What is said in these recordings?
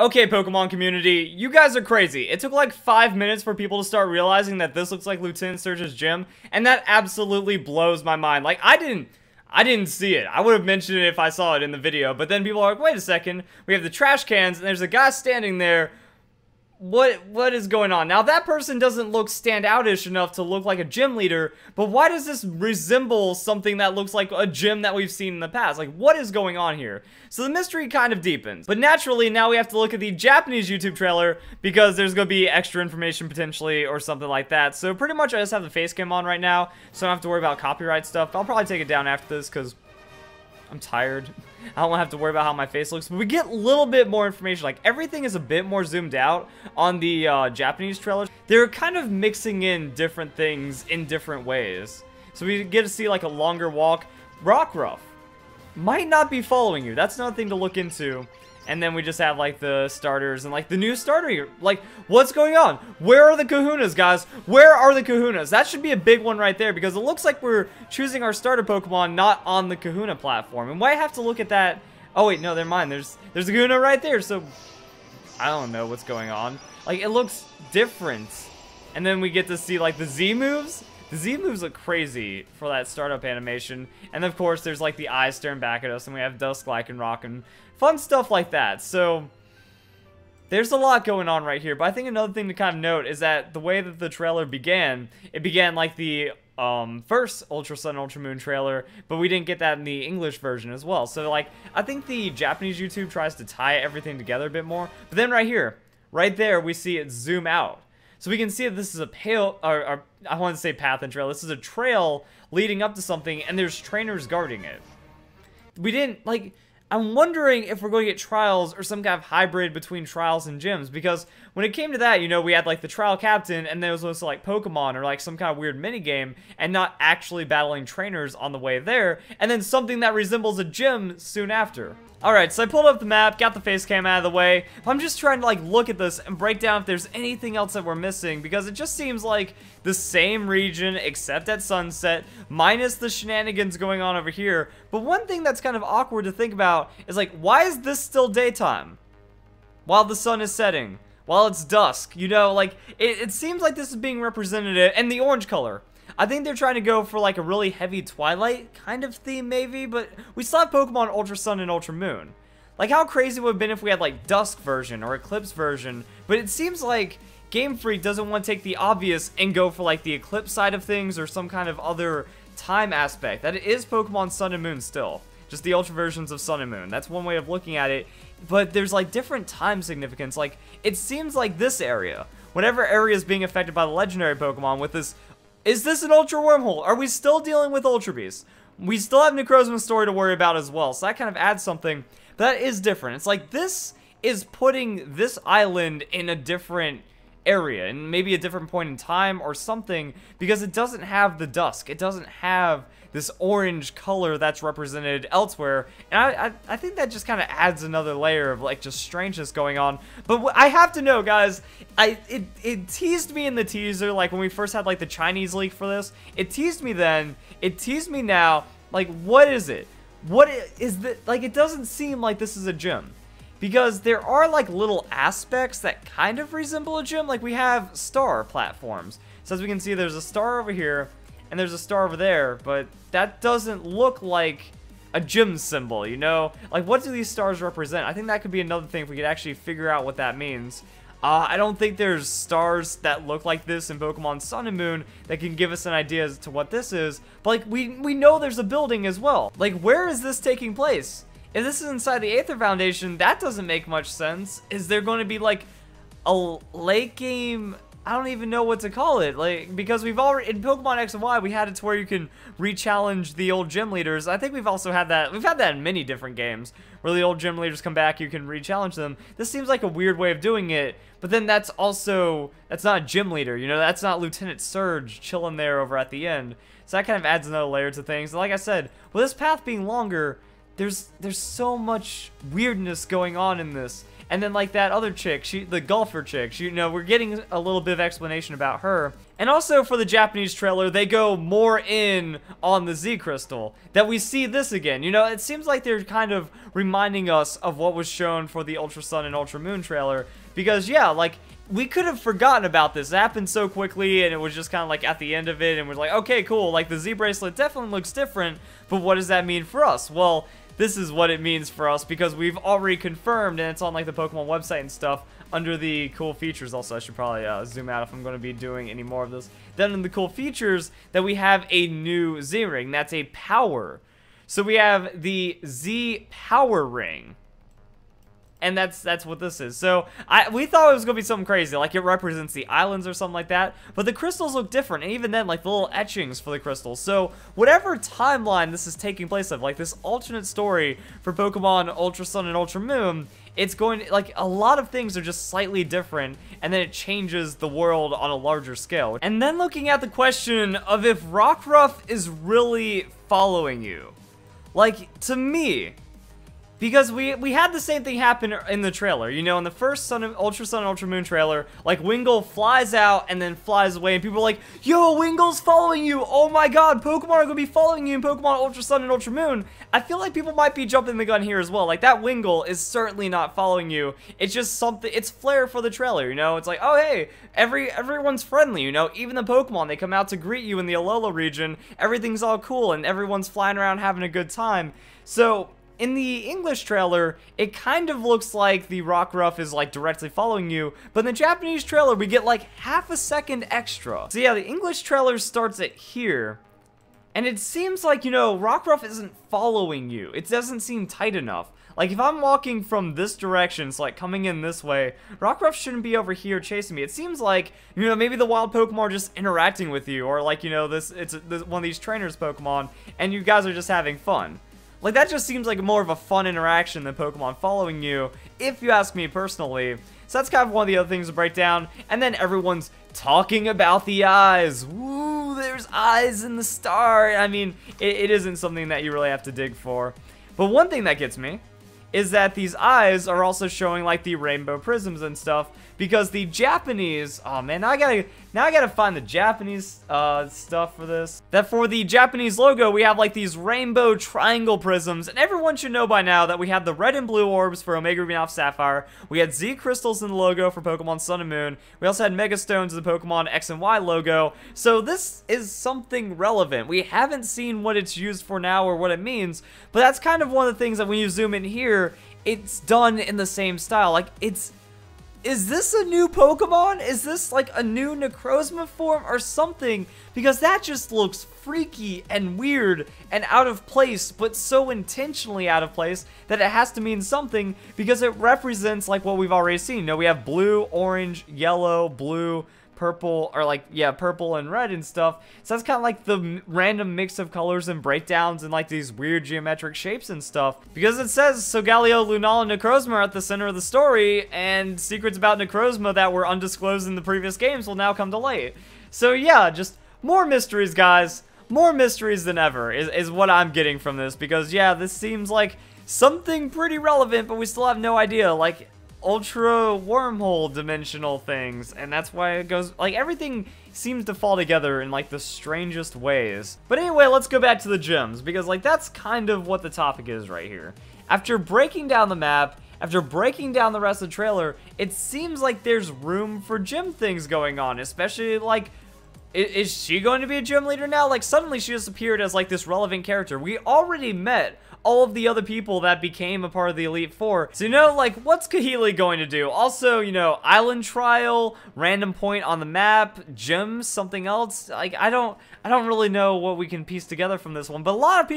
Okay, Pokemon community, you guys are crazy. It took like 5 minutes for people to start realizing that this looks like Lieutenant Surge's gym, and that absolutely blows my mind. Like, I didn't see it. I would have mentioned it if I saw it in the video, but then people are like, wait a second, we have the trash cans, and there's a guy standing there. What is going on? Now, that person doesn't look standoutish enough to look like a gym leader, but why does this resemble something that looks like a gym that we've seen in the past? Like, what is going on here? So the mystery kind of deepens. But naturally, now we have to look at the Japanese YouTube trailer because there's going to be extra information potentially or something like that. So pretty much I just have the face cam on right now, so I don't have to worry about copyright stuff. I'll probably take it down after this because I'm tired. I don't have to worry about how my face looks, but we get a little bit more information. Like, everything is a bit more zoomed out on the Japanese trailer. They're kind of mixing in different things in different ways. So we get to see, like, a longer walk. Rockruff might not be following you. That's another thing to look into. And then we just have, like, the starters and, like, the new starter here. Like, what's going on? Where are the kahunas, guys? Where are the kahunas? That should be a big one right there because it looks like we're choosing our starter Pokemon not on the kahuna platform. And why have to look at that? Oh, wait, no, they're mine. There's a kahuna right there, so I don't know what's going on. Like, it looks different. And then we get to see, like, the Z moves. The Z moves look crazy for that startup animation. And, of course, there's, like, the eyes staring back at us, and we have Dusklight and Rock and fun stuff like that. So there's a lot going on right here. But I think another thing to kind of note is that the way that the trailer began, it began like the first Ultra Sun, Ultra Moon trailer, but we didn't get that in the English version as well. So, like, I think the Japanese YouTube tries to tie everything together a bit more. But then right here, right there, we see it zoom out. So we can see that this is a I want to say path and trail. This is a trail leading up to something, and there's trainers guarding it. We didn't, like, I'm wondering if we're going to get trials or some kind of hybrid between trials and gyms, because when it came to that, you know, we had like the trial captain and there was also like Pokemon or like some kind of weird mini game and not actually battling trainers on the way there, and then something that resembles a gym soon after. Alright, so I pulled up the map, got the face cam out of the way. I'm just trying to like look at this and break down if there's anything else that we're missing, because it just seems like the same region except at sunset, minus the shenanigans going on over here. But one thing that's kind of awkward to think about is like, why is this still daytime while the sun is setting, while it's dusk? You know, like, it seems like this is being represented in the orange color. I think they're trying to go for like a really heavy Twilight kind of theme maybe, but we still have Pokemon Ultra Sun and Ultra Moon. Like, how crazy would it have been if we had like Dusk version or Eclipse version, but it seems like Game Freak doesn't want to take the obvious and go for like the Eclipse side of things or some kind of other time aspect. That it is Pokemon Sun and Moon still, just the Ultra versions of Sun and Moon. That's one way of looking at it, but there's like different time significance. Like, it seems like this area, whatever area is being affected by the legendary Pokemon with this. Is this an Ultra Wormhole? Are we still dealing with Ultra Beasts? We still have Necrozma's story to worry about as well, so that kind of adds something. But that is different. It's like this is putting this island in a different area, and maybe a different point in time or something, because it doesn't have the dusk. It doesn't have this orange color that's represented elsewhere, and I think that just kind of adds another layer of like just strangeness going on. But I have to know, guys, it teased me in the teaser, like when we first had like the Chinese leak for this. It teased me then, it teased me now. Like, what is it? What is that? Like, it doesn't seem like this is a gym, because there are like little aspects that kind of resemble a gym. Like, we have star platforms, so as we can see, there's a star over here and there's a star over there, but that doesn't look like a gym symbol, you know? Like, what do these stars represent? I think that could be another thing if we could actually figure out what that means. I don't think there's stars that look like this in Pokemon Sun and Moon that can give us an idea as to what this is, but like, we know there's a building as well. Like, where is this taking place? If this is inside the Aether Foundation, that doesn't make much sense. Is there going to be like a late game? I don't even know what to call it, like, because we've already, in Pokemon X and Y, we had it to where you can re-challenge the old gym leaders. I think we've also had that, we've had that in many different games, where the old gym leaders come back, you can re-challenge them. This seems like a weird way of doing it, but then that's also, that's not a gym leader, you know, that's not Lieutenant Surge chilling there over at the end. So that kind of adds another layer to things. And like I said, with this path being longer, there's so much weirdness going on in this. And then like that other chick, the golfer chick, you know, we're getting a little bit of explanation about her. And also for the Japanese trailer, they go more in on the Z Crystal, that we see this again. You know, it seems like they're kind of reminding us of what was shown for the Ultra Sun and Ultra Moon trailer, because yeah, like, we could have forgotten about this. It happened so quickly, and it was just kind of like at the end of it, and we're like, okay, cool, like the Z bracelet definitely looks different, but what does that mean for us? Well, this is what it means for us, because we've already confirmed, and it's on like the Pokemon website and stuff, under the cool features. Also, I should probably zoom out if I'm going to be doing any more of this. Then in the cool features, that we have a new Z ring. That's a power. So we have the Z power ring. And that's what this is. So we thought it was gonna be something crazy, like it represents the islands or something like that. But the crystals look different, and even then, like the little etchings for the crystals. So whatever timeline this is taking place of, like this alternate story for Pokemon Ultra Sun and Ultra Moon, it's going to, like, a lot of things are just slightly different, and then it changes the world on a larger scale. And then looking at the question of if Rockruff is really following you, like, to me. Because we had the same thing happen in the trailer. You know, in the first Ultra Sun, Ultra Moon trailer, like, Wingull flies out and then flies away, and people are like, yo, Wingull's following you! Oh my god, Pokemon are gonna be following you in Pokemon Ultra Sun and Ultra Moon! I feel like people might be jumping the gun here as well. Like, that Wingull is certainly not following you. It's just something, it's flair for the trailer, you know? It's like, oh hey, everyone's friendly, you know? Even the Pokemon, they come out to greet you in the Alola region, everything's all cool, and everyone's flying around having a good time. So, in the English trailer, it kind of looks like the Rockruff is like directly following you, but in the Japanese trailer, we get like half a second extra. So yeah, the English trailer starts at here, and it seems like, you know, Rockruff isn't following you. It doesn't seem tight enough. Like, if I'm walking from this direction, so like coming in this way, Rockruff shouldn't be over here chasing me. It seems like, you know, maybe the wild Pokemon are just interacting with you, or like, you know, it's one of these trainers Pokemon, and you guys are just having fun. Like, that just seems like more of a fun interaction than Pokemon following you, if you ask me personally. So that's kind of one of the other things to break down. And then everyone's talking about the eyes. Woo, there's eyes in the star. I mean, it isn't something that you really have to dig for. But one thing that gets me is that these eyes are also showing like the rainbow prisms and stuff, because the Japanese, oh man, now I gotta find the Japanese stuff for this. That for the Japanese logo, we have like these rainbow triangle prisms, and everyone should know by now that we have the red and blue orbs for Omega Ruby Alpha Sapphire, we had Z crystals in the logo for Pokemon Sun and Moon, we also had Mega Stones in the Pokemon X and Y logo, so this is something relevant. We haven't seen what it's used for now or what it means, but that's kind of one of the things that when you zoom in here, it's done in the same style. Like, is this a new Pokemon? Is this like a new Necrozma form or something? Because that just looks freaky and weird and out of place, but so intentionally out of place that it has to mean something, because it represents like what we've already seen. You know, we have blue, orange, yellow, blue, purple, or like, yeah, purple and red and stuff. So that's kind of like the random mix of colors and breakdowns and like these weird geometric shapes and stuff. Because it says Solgaleo, Lunala, and Necrozma are at the center of the story, and secrets about Necrozma that were undisclosed in the previous games will now come to light. So yeah, just more mysteries, guys. More mysteries than ever is what I'm getting from this, because yeah, this seems like something pretty relevant, but we still have no idea. Like, ultra wormhole dimensional things, and that's why it goes, like, everything seems to fall together in like the strangest ways. But anyway, let's go back to the gyms, because like that's kind of what the topic is right here. After breaking down the map, after breaking down the rest of the trailer, it seems like there's room for gym things going on, especially like, is she going to be a gym leader now? Like, suddenly she just appeared as like this relevant character. We already met all of the other people that became a part of the Elite Four. So, you know, like, what's Kahili going to do? Also, you know, island trial, random point on the map, gyms, something else. Like, I don't really know what we can piece together from this one, but a lot of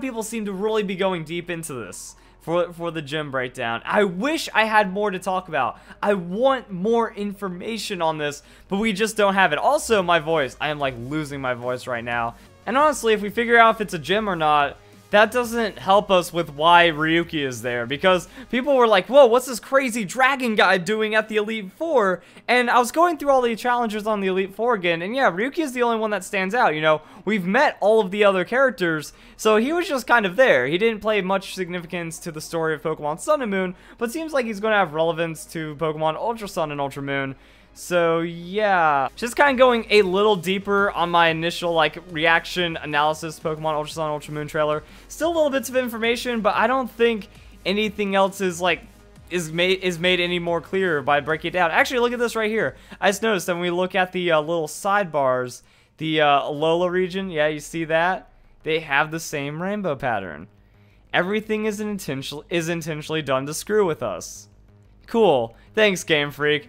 people seem to really be going deep into this for the gym breakdown. I wish I had more to talk about. I want more information on this, but we just don't have it. Also, my voice, I am like losing my voice right now. And honestly, if we figure out if it's a gym or not, that doesn't help us with why Ryuki is there, because people were like, whoa, what's this crazy dragon guy doing at the Elite Four? And I was going through all the challengers on the Elite Four again, and yeah, Ryuki is the only one that stands out. You know, we've met all of the other characters, so he was just kind of there. He didn't play much significance to the story of Pokemon Sun and Moon, but seems like he's going to have relevance to Pokemon Ultra Sun and Ultra Moon. So yeah, just kind of going a little deeper on my initial like reaction analysis Pokemon Ultra Sun Ultra Moon trailer. Still little bits of information, but I don't think anything else is like is made any more clear by breaking it down. Actually, look at this right here. I just noticed that when we look at the little sidebars, the Alola region, yeah, you see that? They have the same rainbow pattern. Everything is intentionally done to screw with us. Cool. Thanks, Game Freak.